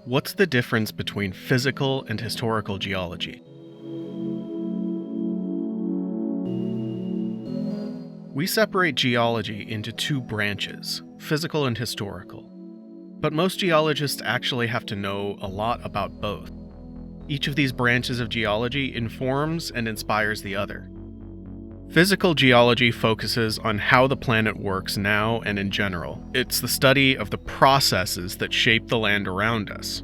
What's the difference between physical and historical geology? We separate geology into two branches, physical and historical. But most geologists actually have to know a lot about both. Each of these branches of geology informs and inspires the other. Physical geology focuses on how the planet works now and in general. It's the study of the processes that shape the land around us.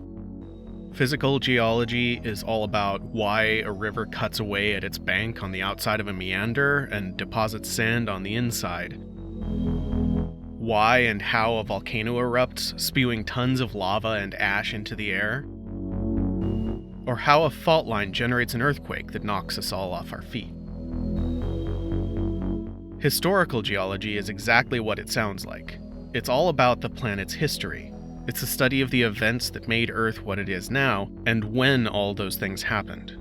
Physical geology is all about why a river cuts away at its bank on the outside of a meander and deposits sand on the inside. Why and how a volcano erupts, spewing tons of lava and ash into the air. Or how a fault line generates an earthquake that knocks us all off our feet. Historical geology is exactly what it sounds like. It's all about the planet's history. It's a study of the events that made Earth what it is now, and when all those things happened.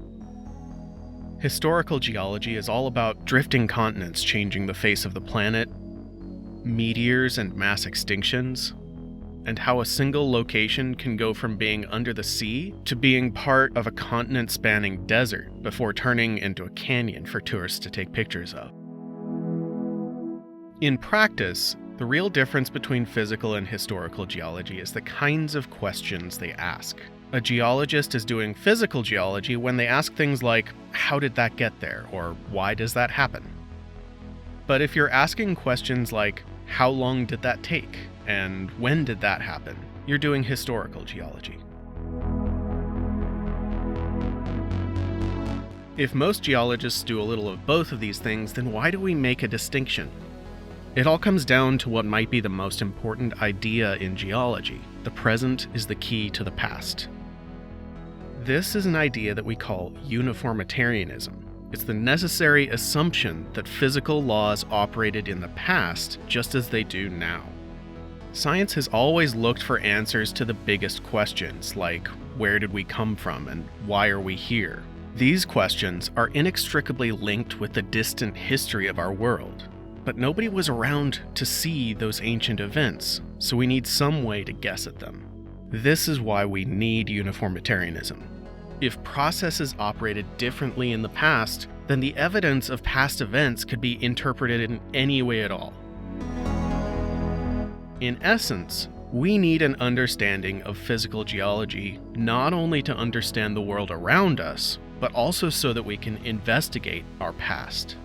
Historical geology is all about drifting continents changing the face of the planet, meteors and mass extinctions, and how a single location can go from being under the sea to being part of a continent-spanning desert before turning into a canyon for tourists to take pictures of. In practice, the real difference between physical and historical geology is the kinds of questions they ask. A geologist is doing physical geology when they ask things like, how did that get there? Or why does that happen? But if you're asking questions like, how long did that take? And when did that happen? You're doing historical geology. If most geologists do a little of both of these things, then why do we make a distinction? It all comes down to what might be the most important idea in geology. The present is the key to the past. This is an idea that we call uniformitarianism. It's the necessary assumption that physical laws operated in the past just as they do now. Science has always looked for answers to the biggest questions, like where did we come from and why are we here? These questions are inextricably linked with the distant history of our world. But nobody was around to see those ancient events, so we need some way to guess at them. This is why we need uniformitarianism. If processes operated differently in the past, then the evidence of past events could be interpreted in any way at all. In essence, we need an understanding of physical geology not only to understand the world around us, but also so that we can investigate our past.